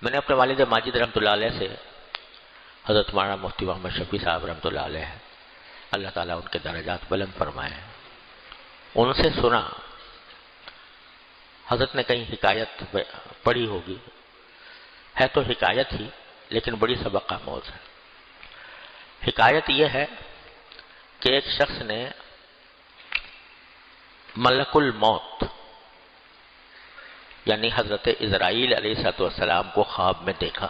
میں نے اپنے والد ماجد رحمۃ اللہ علیہ سے حضرت مولانا مفتی محمد شفیع صاحب رحمۃ اللہ علیہ، اللہ تعالیٰ ان کے درجات بلند فرمائے، ان سے سنا، حضرت نے کہیں حکایت پڑھی ہوگی، ہے تو حکایت ہی لیکن بڑی سبق آموز ہے۔ حکایت یہ ہے کہ ایک شخص نے ملک الموت یعنی حضرت اسرائیل علیہ السلام کو خواب میں دیکھا۔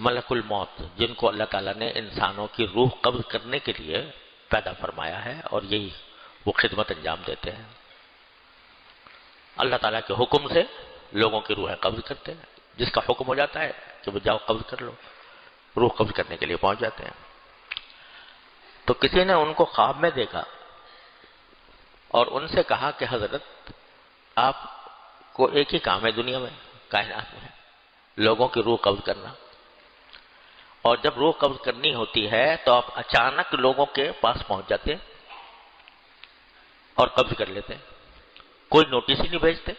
ملک الموت جن کو اللہ تعالیٰ نے انسانوں کی روح قبض کرنے کے لیے پیدا فرمایا ہے، اور یہی وہ خدمت انجام دیتے ہیں، اللہ تعالیٰ کے حکم سے لوگوں کی روحیں قبض کرتے ہیں، جس کا حکم ہو جاتا ہے کہ وہ جاؤ قبض کر لو، روح قبض کرنے کے لیے پہنچ جاتے ہیں۔ تو کسی نے ان کو خواب میں دیکھا اور ان سے کہا کہ حضرت آپ کو ایک ہی کام ہے دنیا میں، کائنات میں، لوگوں کی روح قبض کرنا، اور جب روح قبض کرنی ہوتی ہے تو آپ اچانک لوگوں کے پاس پہنچ جاتے ہیں اور قبض کر لیتے ہیں، کوئی نوٹس ہی نہیں بھیجتے،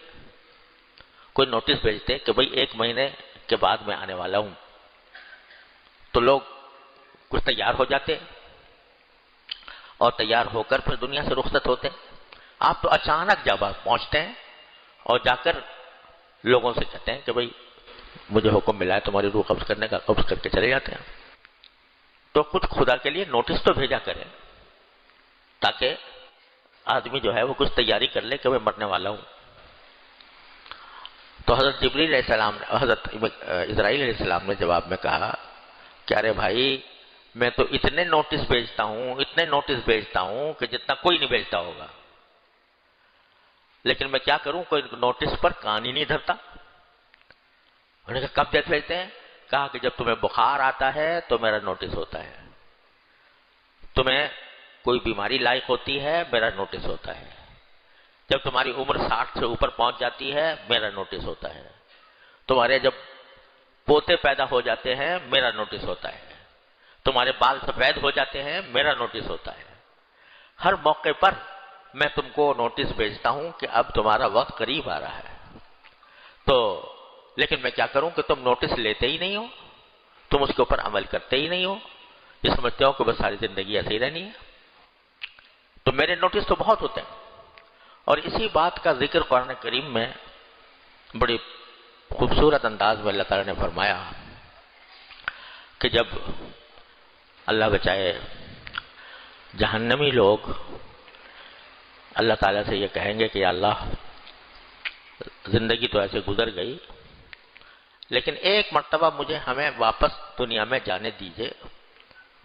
کوئی نوٹس بھیجتے کہ بھئی 1 مہینے کے بعد میں آنے والا ہوں، تو لوگ کچھ تیار ہو جاتے ہیں اور تیار ہو کر پھر دنیا سے رخصت ہوتے ہیں۔ آپ تو اچانک جب آپ پہنچتے ہیں اور جا کر لوگوں سے کہتے ہیں کہ بھئی مجھے حکم ملا ہے تمہاری روح قبض کرنے کا، قبض کر کے چلے جاتے ہیں۔ تو خود خدا کے لیے نوٹس تو بھیجا کریں تاکہ آدمی جو ہے وہ کچھ تیاری کر لے کہ میں مرنے والا ہوں۔ تو حضرت جبریل علیہ السلام، حضرت اسرائیل علیہ السلام نے جواب میں کہا کہ ارے بھائی میں تو اتنے نوٹس بھیجتا ہوں، اتنے نوٹس بھیجتا ہوں کہ جتنا کوئی نہیں بھیجتا ہوگا، لیکن میں کیا کروں، کوئی نوٹس پر کان ہی نہیں دھرتا۔ انہوں نے کہا کب بھیجتے ہیں؟ کہا کہ جب تمہیں بخار آتا ہے تو میرا نوٹس ہوتا ہے، تمہیں کوئی بیماری لاحق ہوتی ہے میرا نوٹس ہوتا ہے، جب تمہاری عمر 60 سے اوپر پہنچ جاتی ہے میرا نوٹس ہوتا ہے، تمہارے جب پوتے پیدا ہو جاتے ہیں میرا نوٹس ہوتا ہے، تمہارے بال سفید ہو جاتے ہیں میرا نوٹس ہوتا ہے، ہر موقع پر میں تم کو نوٹس بھیجتا ہوں کہ اب تمہارا وقت قریب آ رہا ہے۔ تو لیکن میں کیا کروں کہ تم نوٹس لیتے ہی نہیں ہو، تم اس کے اوپر عمل کرتے ہی نہیں ہو، یہ سمجھتے ہو کہ بس ساری زندگی ایسے ہی رہنی ہے۔ تو میرے نوٹس تو بہت ہوتے ہیں، اور اسی بات کا ذکر قرآن کریم میں بڑی خوبصورت انداز میں اللہ تعالیٰ نے فرمایا کہ جب اللہ بچائے جہنمی لوگ اللہ تعالیٰ سے یہ کہیں گے کہ یا اللہ زندگی تو ایسے گزر گئی، لیکن ایک مرتبہ مجھے ہمیں واپس دنیا میں جانے دیجئے،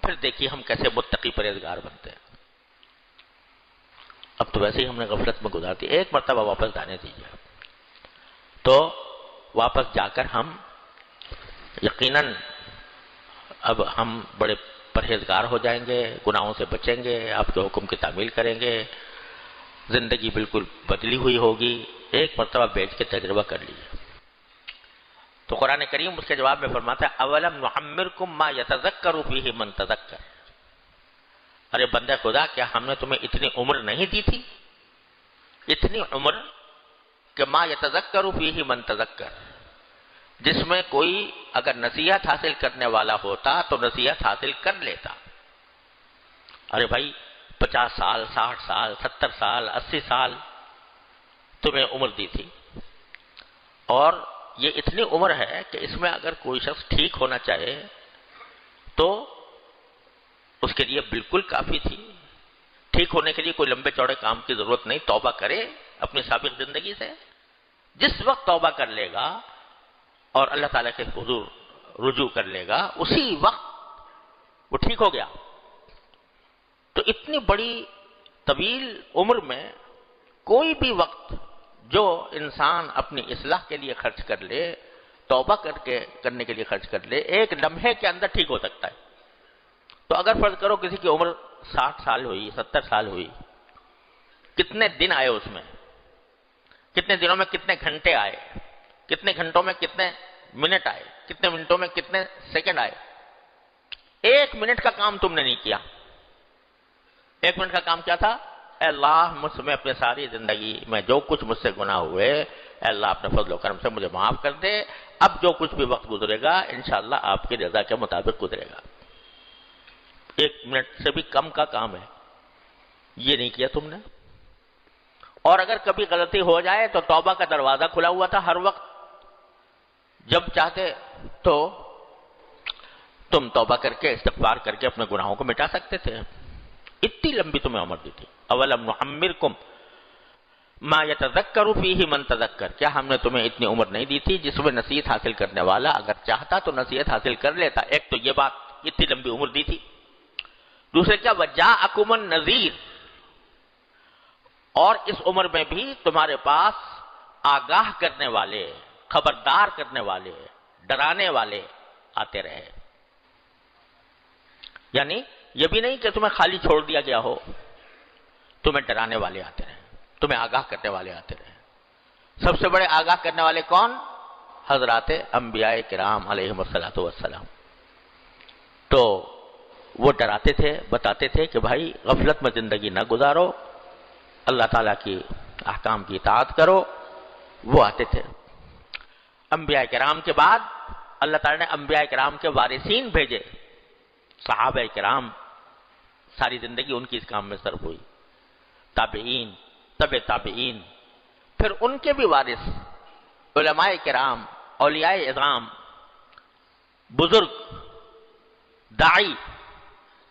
پھر دیکھیے ہم کیسے متقی پرہیزگار بنتے ہیں، اب تو ویسے ہی ہم نے غفلت میں گزار دی، ایک مرتبہ واپس جانے دیجئے۔ تو واپس جا کر ہم یقیناً اب ہم بڑے پرہیزگار ہو جائیں گے، گناہوں سے بچیں گے، آپ کے حکم کی تعمیل کریں گے، زندگی بالکل بدلی ہوئی ہوگی، ایک مرتبہ بیٹھ کے تجربہ کر لیجیے۔ تو قرآن کریم اس کے جواب میں فرماتا ہے اولم نعمرکم ما یتذکر فیہ من تذکر، ارے بندہ خدا کیا ہم نے تمہیں اتنی عمر نہیں دی تھی، اتنی عمر کہ ما یتذکر فیہ من تذکر، جس میں کوئی اگر نصیحت حاصل کرنے والا ہوتا تو نصیحت حاصل کر لیتا۔ ارے بھائی 50 سال، 60 سال، 70 سال، 80 سال تمہیں عمر دی تھی، اور یہ اتنی عمر ہے کہ اس میں اگر کوئی شخص ٹھیک ہونا چاہے تو اس کے لیے بالکل کافی تھی، ٹھیک ہونے کے لیے کوئی لمبے چوڑے کام کی ضرورت نہیں، توبہ کرے اپنی سابق زندگی سے، جس وقت توبہ کر لے گا اور اللہ تعالیٰ کے حضور رجوع کر لے گا اسی وقت وہ ٹھیک ہو گیا۔ تو اتنی بڑی طویل عمر میں کوئی بھی وقت جو انسان اپنی اصلاح کے لیے خرچ کر لے، توبہ کرنے کے لیے خرچ کر لے، ایک لمحے کے اندر ٹھیک ہو سکتا ہے۔ تو اگر فرض کرو کسی کی عمر 60 سال ہوئی، 70 سال ہوئی، کتنے دن آئے اس میں، کتنے دنوں میں کتنے گھنٹے آئے، کتنے گھنٹوں میں کتنے منٹ آئے، کتنے منٹوں میں کتنے سیکنڈ آئے، 1 منٹ کا کام تم نے نہیں کیا۔ 1 منٹ کا کام کیا تھا؟ اے اللہ مجھ میں اپنے ساری زندگی میں جو کچھ مجھ سے گناہ ہوئے اے اللہ اپنے فضل و کرم سے مجھے معاف کر دے، اب جو کچھ بھی وقت گزرے گا انشاءاللہ آپ کی رضا کے مطابق گزرے گا۔ 1 منٹ سے بھی کم کا کام ہے، یہ نہیں کیا تم نے۔ اور اگر کبھی غلطی ہو جائے تو توبہ کا دروازہ کھلا ہوا تھا ہر وقت، جب چاہتے تو تم توبہ کر کے استغفار کر کے اپنے گناہوں کو مٹا سکتے تھے۔ اتنی لمبی تمہیں عمر دی تھی۔ اولم نعمرکم ما یتذکر فیہ من تذکر، کیا ہم نے تمہیں اتنی عمر نہیں دی تھی جس میں نصیحت حاصل کرنے والا اگر چاہتا تو نصیحت حاصل کر لیتا؟ ایک تو یہ بات، اتنی لمبی عمر دی تھی۔ دوسرے کیا، وجاءکم النذیر، اور اس عمر میں بھی تمہارے پاس آگاہ کرنے والے، خبردار کرنے والے، ڈرانے والے آتے رہے۔ یعنی یہ بھی نہیں کہ تمہیں خالی چھوڑ دیا گیا ہو، تمہیں ڈرانے والے آتے رہے، تمہیں آگاہ کرنے والے آتے رہے۔ سب سے بڑے آگاہ کرنے والے کون؟ حضرات انبیاء کرام علیہم الصلوۃ والسلام۔ تو وہ ڈراتے تھے، بتاتے تھے کہ بھائی غفلت میں زندگی نہ گزارو، اللہ تعالیٰ کی احکام کی اطاعت کرو، وہ آتے تھے۔ انبیاء کرام کے بعد اللہ تعالیٰ نے انبیاء کرام کے وارثین بھیجے، صحابہ کرام، ساری زندگی ان کی اس کام میں صرف ہوئی، تابعین، تبع تابعین، پھر ان کے بھی وارث علماء کرام، اولیاء اعظام، بزرگ، داعی،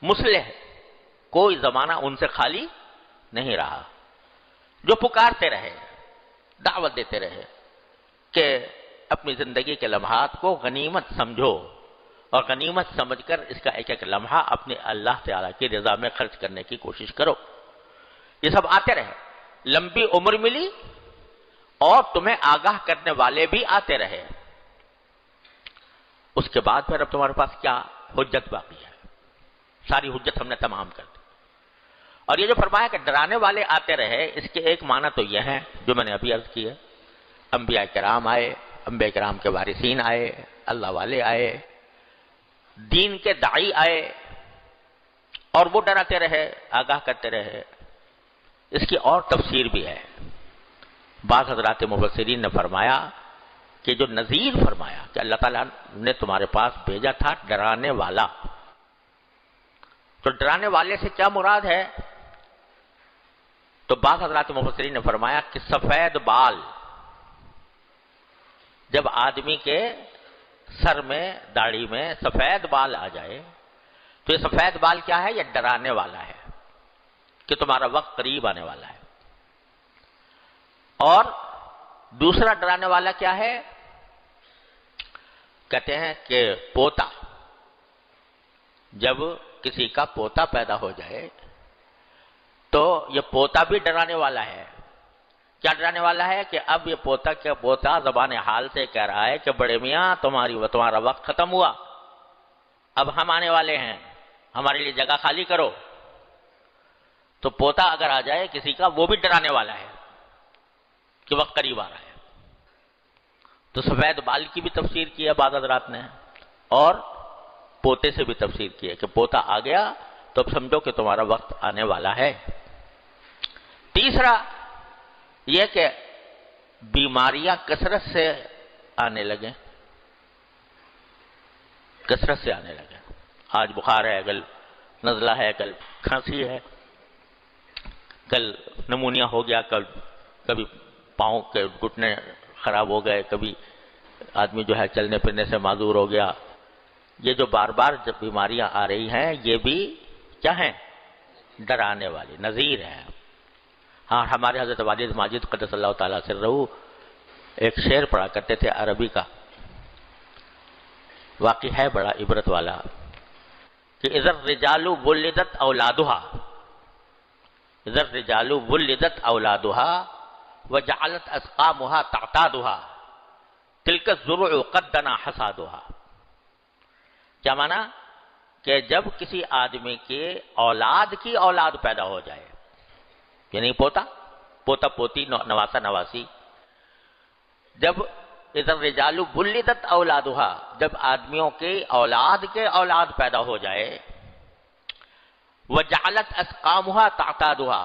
مصلح، کوئی زمانہ ان سے خالی نہیں رہا، جو پکارتے رہے، دعوت دیتے رہے کہ اپنی زندگی کے لمحات کو غنیمت سمجھو اور غنیمت سمجھ کر اس کا ایک ایک لمحہ اپنے اللہ تعالیٰ کی رضا میں خرچ کرنے کی کوشش کرو۔ یہ سب آتے رہے، لمبی عمر ملی اور تمہیں آگاہ کرنے والے بھی آتے رہے۔ اس کے بعد پھر اب تمہارے پاس کیا حجت باقی ہے؟ ساری حجت ہم نے تمام کر دی۔ اور یہ جو فرمایا کہ ڈرانے والے آتے رہے، اس کے ایک معنی تو یہ ہے جو میں نے ابھی عرض کی ہے، انبیاء کرام آئے، انبیاء کرام کے وارثین آئے، اللہ والے آئے، دین کے داعی آئے، اور وہ ڈراتے رہے، آگاہ کرتے رہے۔ اس کی اور تفسیر بھی ہے۔ بعض حضرات مفسرین نے فرمایا کہ جو نذیر فرمایا کہ اللہ تعالیٰ نے تمہارے پاس بھیجا تھا ڈرانے والا، تو ڈرانے والے سے کیا مراد ہے؟ تو بعض حضرات مفسرین نے فرمایا کہ سفید بال، جب آدمی کے سر میں، داڑھی میں سفید بال آ جائے تو یہ سفید بال کیا ہے؟ یہ ڈرانے والا ہے کہ تمہارا وقت قریب آنے والا ہے۔ اور دوسرا ڈرانے والا کیا ہے؟ کہتے ہیں کہ پوتا، جب کسی کا پوتا پیدا ہو جائے تو یہ پوتا بھی ڈرانے والا ہے۔ کیا ڈرانے والا ہے؟ کہ اب یہ پوتا زبان حال سے کہہ رہا ہے کہ بڑے میاں تمہارا وقت ختم ہوا، اب ہم آنے والے ہیں، ہمارے لیے جگہ خالی کرو۔ تو پوتا اگر آ جائے کسی کا، وہ بھی ڈرانے والا ہے کہ وقت قریب آ رہا ہے۔ تو سفید بال کی بھی تفسیر کی ہے بعض حضرات نے، اور پوتے سے بھی تفسیر کی ہے کہ پوتا آ گیا تو اب سمجھو کہ تمہارا وقت آنے والا ہے۔ تیسرا یہ کہ بیماریاں کثرت سے آنے لگیں، کثرت سے آنے لگیں۔ آج بخار ہے، کل نزلہ ہے، کل کھانسی ہے، کل نمونیا ہو گیا، کبھی پاؤں کے گھٹنے خراب ہو گئے، کبھی آدمی جو ہے چلنے پھرنے سے معذور ہو گیا۔ یہ جو بار بار جب بیماریاں آ رہی ہیں، یہ بھی کیا ہیں؟ ڈرانے والی، نذیر ہیں۔ ہاں، ہمارے حضرت والد ماجد قدس اللہ تعالیٰ سرہ ایک شعر پڑھا کرتے تھے عربی کا، واقعی ہے بڑا عبرت والا، کہ اذا الرجال ولدت اولادها، اذا الرجال ولدت اولادها وجعلت اسقامها تعتادها تلك الزرع قد دنا حصادها۔ کیا معنی؟ کہ جب کسی آدمی کے اولاد کی اولاد پیدا ہو جائے، یعنی پوتا پوتی، نواسا نواسی، جب اذا الرجال ولدت اولادها، جب آدمیوں کے اولاد پیدا ہو جائے، وجعلت اسقامها تعتادها،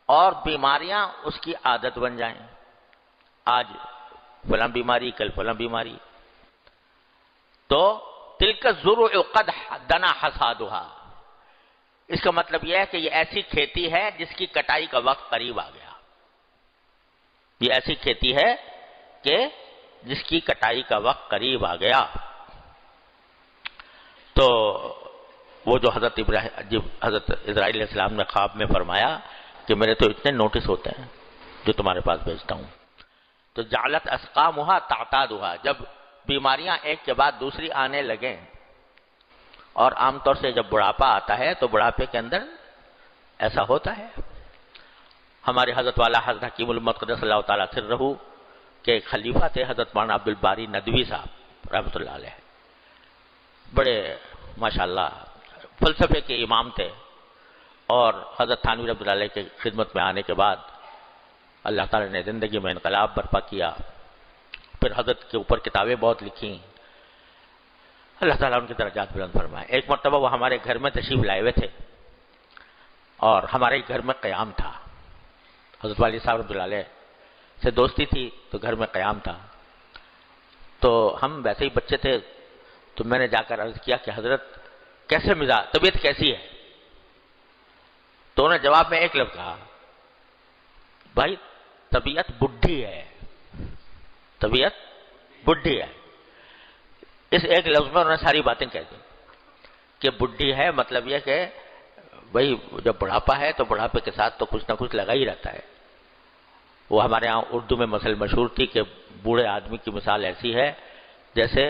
اور بیماریاں اس کی عادت بن جائیں، آج فلاں بیماری، کل فلاں بیماری. تو تلک الزروع قد دنا حصادها، اس کا مطلب یہ ہے کہ یہ ایسی کھیتی ہے جس کی کٹائی کا وقت قریب آ گیا. یہ ایسی کھیتی ہے کہ جس کی کٹائی کا وقت قریب آ گیا. تو وہ جو حضرت اسرائیل علیہ السلام نے خواب میں فرمایا کہ میرے تو اتنے نوٹس ہوتے ہیں جو تمہارے پاس بھیجتا ہوں. تو جعلت اسقامها تعتادها، جب بیماریاں ایک کے بعد دوسری آنے لگیں، اور عام طور سے جب بڑھاپا آتا ہے تو بڑھاپے کے اندر ایسا ہوتا ہے. ہمارے حضرت والا حضرت حکیم الامت قدس اللہ تعالیٰ سرہ کے ایک خلیفہ تھے حضرت مولانا عبد الباری ندوی صاحب رحمۃ اللہ علیہ. بڑے ماشاءاللہ فلسفے کے امام تھے، اور حضرت تھانوی رحمۃ اللہ علیہ کی خدمت میں آنے کے بعد اللہ تعالیٰ نے زندگی میں انقلاب برپا کیا. پھر حضرت کے اوپر کتابیں بہت لکھیں، اللہ تعالیٰ ان کے درجات بلند فرمائے. ایک مرتبہ وہ ہمارے گھر میں تشریف لائے ہوئے تھے، اور ہمارے گھر میں قیام تھا. حضرت والی صاحب رحمۃ اللہ علیہ سے دوستی تھی تو گھر میں قیام تھا. تو ہم ویسے ہی بچے تھے، تو میں نے جا کر عرض کیا کہ حضرت کیسے مزاج، طبیعت کیسی ہے؟ تو انہوں نے جواب میں ایک لفظ کہا، بھائی طبیعت بڈھی ہے، طبیعت بڈھی ہے. اس ایک لفظ میں انہوں نے ساری باتیں کہہ دی کہ بڈھی ہے، مطلب یہ کہ بھائی جب بڑھاپا ہے تو بڑھاپے کے ساتھ تو کچھ نہ کچھ لگا ہی رہتا ہے. وہ ہمارے ہاں اردو میں مثل مشہور تھی کہ بوڑھے آدمی کی مثال ایسی ہے جیسے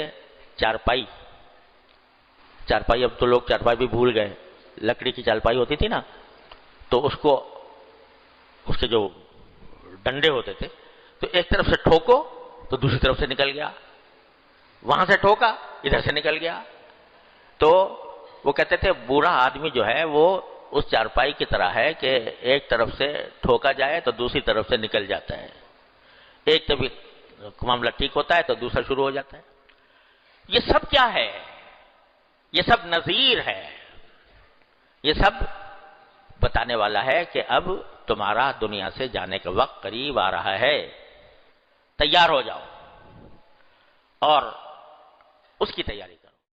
چارپائی. چارپائی اب تو لوگ چارپائی بھی بھول گئے، لکڑی کی چارپائی ہوتی تھی نا، تو اس کو اس کے جو ڈنڈے ہوتے تھے تو ایک طرف سے ٹھوکو تو دوسری طرف سے نکل گیا، وہاں سے ٹھوکا ادھر سے نکل گیا. تو وہ کہتے تھے بوڑھا آدمی جو ہے وہ اس چارپائی کی طرح ہے کہ ایک طرف سے ٹھوکا جائے تو دوسری طرف سے نکل جاتا ہے. ایک طبی معاملہ ٹھیک ہوتا ہے تو دوسرا شروع ہو جاتا ہے. یہ سب کیا ہے؟ یہ سب نذیر ہے. یہ سب بتانے والا ہے کہ اب تمہارا دنیا سے جانے کا وقت قریب آ رہا ہے، تیار ہو جاؤ اور اس کی تیاری